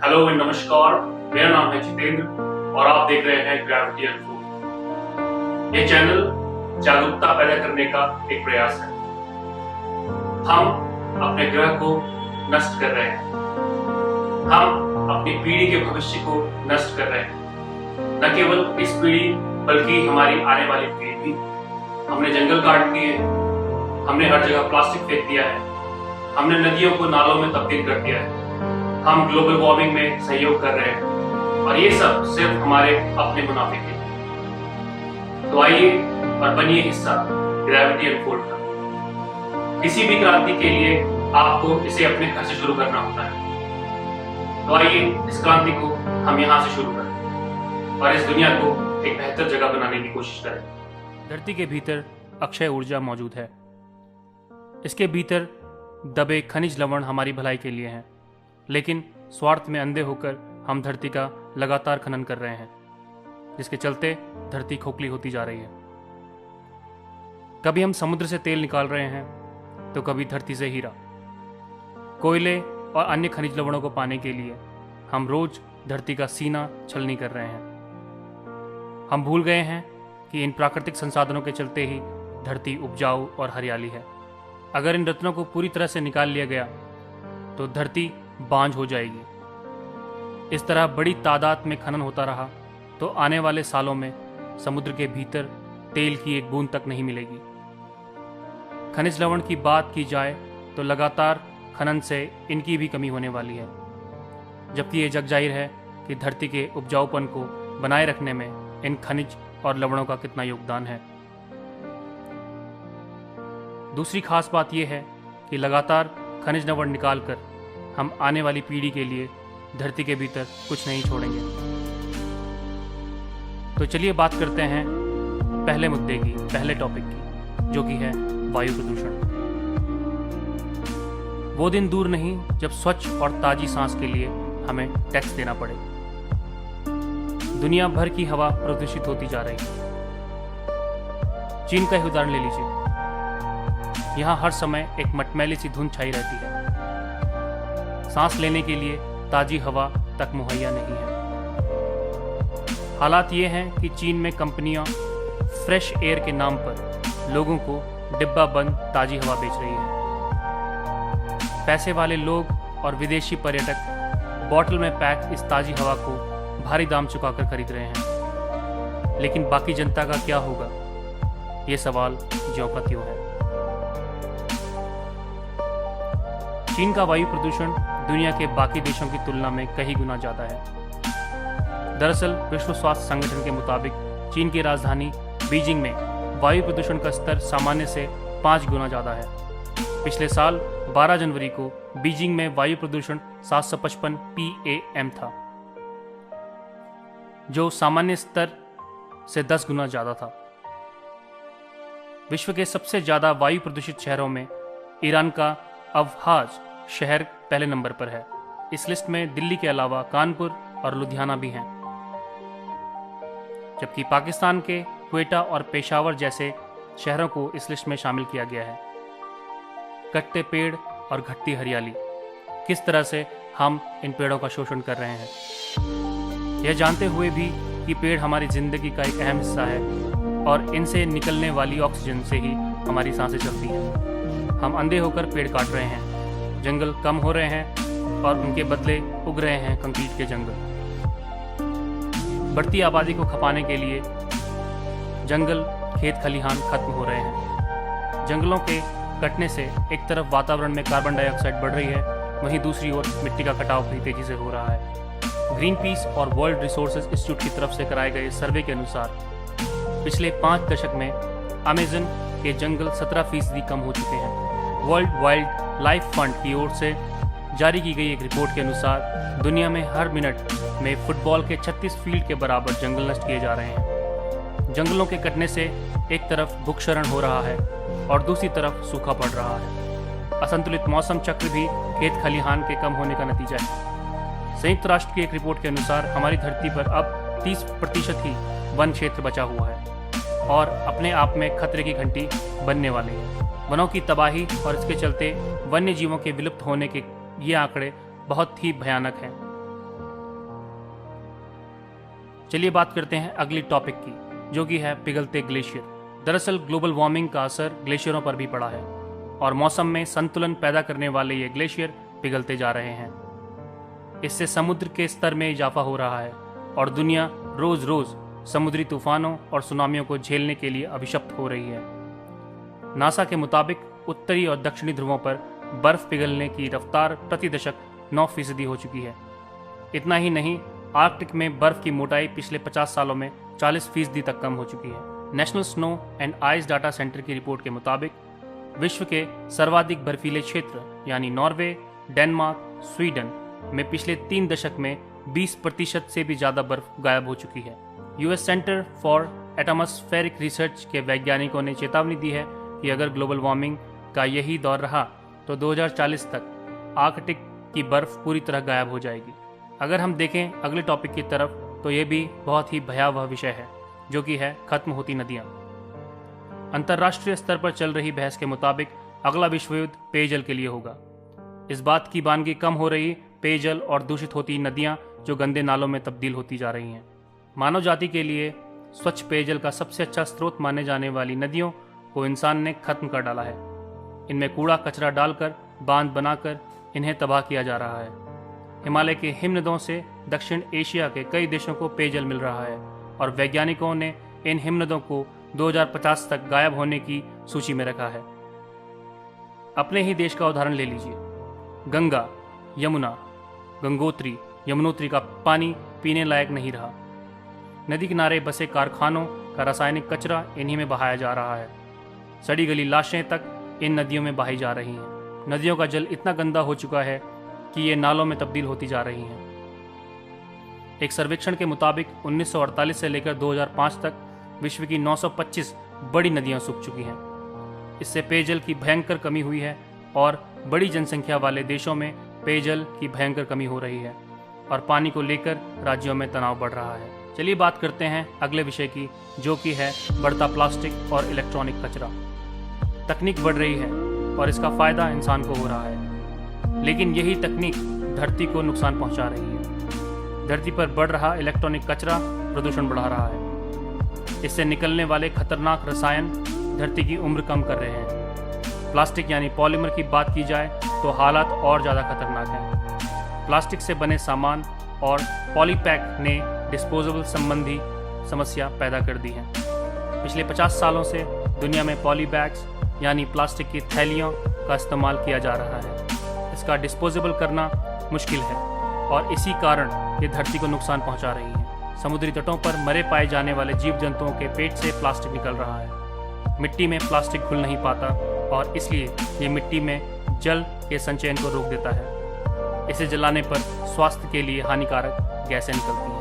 Hello and नमस्कार। मेरा नाम है जितेंद्र और आप देख रहे हैं ग्रेविटी अनफोल्ड। ये चैनल जागरूकता पैदा करने का एक प्रयास है। हम अपने ग्रह को नष्ट कर रहे हैं। हम अपनी पीढ़ी के भविष्य को नष्ट कर रहे हैं। न केवल इस पीढ़ी बल्कि हमारी आने वाली पीढ़ी भी। हमने जंगल काट दिए, हमने हर जगह प्लास्टिक फेंक दिया है, हमने नदियों को नालों में तब्दील कर दिया है, हम ग्लोबल वार्मिंग में सहयोग कर रहे हैं और ये सब सिर्फ हमारे अपने मुनाफे के लिए। तो आइए और बनिए हिस्सा ग्रेविटी अनफोल्ड का। किसी भी क्रांति के लिए आपको इसे अपने घर से शुरू करना होता है। तो आइए इस क्रांति को हम यहाँ से शुरू करें और इस दुनिया को एक बेहतर जगह बनाने की कोशिश करें। धरती के भीतर अक्षय ऊर्जा मौजूद है। इसके भीतर दबे खनिज लवण हमारी भलाई के लिए हैं, लेकिन स्वार्थ में अंधे होकर हम धरती का लगातार खनन कर रहे हैं, जिसके चलते धरती खोखली होती जा रही है। कभी हम समुद्र से तेल निकाल रहे हैं तो कभी धरती से हीरा, कोयले और अन्य खनिज लवणों को पाने के लिए हम रोज धरती का सीना छलनी कर रहे हैं। हम भूल गए हैं कि इन प्राकृतिक संसाधनों के चलते ही धरती उपजाऊ और हरियाली है। अगर इन रत्नों को पूरी तरह से निकाल लिया गया तो धरती बांझ हो जाएगी। इस तरह बड़ी तादाद में खनन होता रहा तो आने वाले सालों में समुद्र के भीतर तेल की एक बूंद तक नहीं मिलेगी। खनिज लवण की बात की जाए तो लगातार खनन से इनकी भी कमी होने वाली है, जबकि ये जग जाहिर है कि धरती के उपजाऊपन को बनाए रखने में इन खनिज और लवणों का कितना योगदान है। दूसरी खास बात यह है कि लगातार खनिज लवण निकालकर हम आने वाली पीढ़ी के लिए धरती के भीतर कुछ नहीं छोड़ेंगे। तो चलिए बात करते हैं पहले मुद्दे की, पहले टॉपिक की, जो कि है वायु प्रदूषण। वो दिन दूर नहीं जब स्वच्छ और ताजी सांस के लिए हमें टैक्स देना पड़े। दुनिया भर की हवा प्रदूषित होती जा रही है। चीन का ही उदाहरण ले लीजिए। यहाँ हर समय एक मटमैली सी धुंध छाई रहती है। सांस लेने के लिए ताजी हवा तक मुहैया नहीं है। हालात ये हैं कि चीन में कंपनियां फ्रेश एयर के नाम पर लोगों को डिब्बा बंद ताजी हवा बेच रही है। पैसे वाले लोग और विदेशी पर्यटक बोतल में पैक इस ताजी हवा को भारी दाम चुकाकर खरीद रहे हैं, लेकिन बाकी जनता का क्या होगा? ये सवाल ज्यों का त्यों है। चीन का वायु प्रदूषण दुनिया के बाकी देशों की तुलना में कई गुना ज़्यादा है। दरअसल विश्व स्वास्थ्य संगठन के मुताबिक चीन की राजधानी बीजिंग में वायु प्रदूषण का स्तर सामान्य से 5 गुना ज़्यादा है। पिछले साल 12 जनवरी को बीजिंग में वायु प्रदूषण 755 pAm था, जो सामान्य स्तर से 10 गुना ज़्यादा था। विश्व के सबसे ज़्यादा वायु प्रदूषित शहरों में ईरान का अवहाज शहर पहले नंबर पर है। इस लिस्ट में दिल्ली के अलावा कानपुर और लुधियाना भी हैं, जबकि पाकिस्तान के क्वेटा और पेशावर जैसे शहरों को इस लिस्ट में शामिल किया गया है। कटते पेड़ और घटती हरियाली, किस तरह से हम इन पेड़ों का शोषण कर रहे हैं, यह जानते हुए भी कि पेड़ हमारी जिंदगी का एक अहम हिस्सा है और इनसे निकलने वाली ऑक्सीजन से ही हमारी सांसें चलती हैं। हम अंधे होकर पेड़ काट रहे हैं, जंगल कम हो रहे हैं और उनके बदले उग रहे हैं कंक्रीट के जंगल। बढ़ती आबादी को खपाने के लिए जंगल, खेत खलिहान खत्म हो रहे हैं। जंगलों के कटने से एक तरफ वातावरण में कार्बन डाइऑक्साइड बढ़ रही है, वहीं दूसरी ओर मिट्टी का कटाव भी तेजी से हो रहा है। ग्रीन पीस और वर्ल्ड रिसोर्सेज इंस्टीट्यूट की तरफ से कराए गए सर्वे के अनुसार पिछले 5 दशक में अमेज़न के जंगल 17% कम हो चुके हैं। वर्ल्ड वाइल्ड लाइफ फंड की ओर से जारी की गई एक रिपोर्ट के अनुसार दुनिया में हर मिनट में फुटबॉल के 36 फील्ड के बराबर जंगल नष्ट किए जा रहे हैं। जंगलों के कटने से एक तरफ भूक्षरण हो रहा है और दूसरी तरफ सूखा पड़ रहा है। असंतुलित मौसम चक्र भी खेत खलिहान के कम होने का नतीजा है। संयुक्त राष्ट्र की एक रिपोर्ट के अनुसार हमारी धरती पर अब 30% ही वन क्षेत्र बचा हुआ है और अपने आप में खतरे की घंटी बनने वाले हैं। वनों की तबाही और इसके चलते वन्य जीवों के विलुप्त होने के ये आंकड़े बहुत ही भयानक हैं। चलिए बात करते हैं अगली टॉपिक की, जो कि है पिघलते ग्लेशियर। दरअसल ग्लोबल वार्मिंग का असर ग्लेशियरों पर भी पड़ा है और मौसम में संतुलन पैदा करने वाले ये ग्लेशियर पिघलते जा रहे हैं। इससे समुद्र के स्तर में इजाफा हो रहा है और दुनिया रोज रोज समुद्री तूफानों और सुनामियों को झेलने के लिए अभिशप्त हो रही है। नासा के मुताबिक उत्तरी और दक्षिणी ध्रुवों पर बर्फ पिघलने की रफ्तार प्रति दशक 9% हो चुकी है। इतना ही नहीं, आर्कटिक में बर्फ की मोटाई पिछले 50 सालों में 40% तक कम हो चुकी है। National snow and ice data centre की रिपोर्ट के मुताबिक विश्व के सर्वाधिक बर्फीले क्षेत्र यानी नॉर्वे, डेनमार्क, स्वीडन में पिछले 3 दशक में 20% से भी ज्यादा बर्फ गायब हो चुकी है। US centre for atmospheric research के वैज्ञानिकों ने चेतावनी दी है कि अगर ग्लोबल वार्मिंग का यही दौर रहा तो 2040 तक आर्कटिक की बर्फ पूरी तरह गायब हो जाएगी। अगर हम देखें अगले टॉपिक की तरफ तो ये भी बहुत ही भयावह विषय है, जो कि है खत्म होती नदियां। अंतर्राष्ट्रीय स्तर पर चल रही बहस के मुताबिक अगला विश्व युद्ध पेयजल के लिए होगा। इस बात की बानगी कम हो रही पेयजल और दूषित होती नदियां जो गंदे नालों में तब्दील होती जा रही हैं। मानव जाति के लिए स्वच्छ पेयजल का सबसे अच्छा स्रोत माने जाने वाली नदियों को इंसान ने खत्म कर डाला है। इनमें कूड़ा कचरा डालकर बांध बनाकर इन्हें तबाह किया जा रहा है। हिमालय के हिमनदों से दक्षिण एशिया के कई देशों को पेयजल मिल रहा है और वैज्ञानिकों ने इन हिमनदों को 2050 तक गायब होने की सूची में रखा है। अपने ही देश का उदाहरण ले लीजिए। गंगा, यमुना, गंगोत्री, यमुनोत्री का पानी पीने लायक नहीं रहा। नदी किनारे बसे कारखानों का रासायनिक कचरा इन्हीं में बहाया जा रहा है। सड़ी गली लाशें तक इन नदियों में बहाई जा रही हैं। नदियों का जल इतना गंदा हो चुका है कि ये नालों में तब्दील होती जा रही हैं। एक सर्वेक्षण के मुताबिक 1948 से लेकर 2005 तक विश्व की 925 बड़ी नदियां सूख चुकी हैं। इससे पेयजल की भयंकर कमी हुई है और बड़ी जनसंख्या वाले देशों में पेयजल की भयंकर कमी हो रही है और पानी को लेकर राज्यों में तनाव बढ़ रहा है। चलिए बात करते हैं अगले विषय की, जो कि है बढ़ता प्लास्टिक और इलेक्ट्रॉनिक कचरा। तकनीक बढ़ रही है और इसका फायदा इंसान को हो रहा है, लेकिन यही तकनीक धरती को नुकसान पहुंचा रही है। धरती पर बढ़ रहा इलेक्ट्रॉनिक कचरा प्रदूषण बढ़ा रहा है। इससे निकलने वाले खतरनाक रसायन धरती की उम्र कम कर रहे हैं। प्लास्टिक यानी पॉलीमर की बात की जाए तो हालात और ज़्यादा खतरनाक हैं। प्लास्टिक से बने सामान और पॉलीपैक ने डिस्पोजेबल संबंधी समस्या पैदा कर दी है। पिछले 50 सालों से दुनिया में पॉली बैग्स यानी प्लास्टिक की थैलियों का इस्तेमाल किया जा रहा है। इसका डिस्पोजेबल करना मुश्किल है और इसी कारण ये धरती को नुकसान पहुंचा रही है। समुद्री तटों पर मरे पाए जाने वाले जीव जंतुओं के पेट से प्लास्टिक निकल रहा है। मिट्टी में प्लास्टिक घुल नहीं पाता और इसलिए ये मिट्टी में जल के संचयन को रोक देता है। इसे जलाने पर स्वास्थ्य के लिए हानिकारक गैसें निकलती हैं।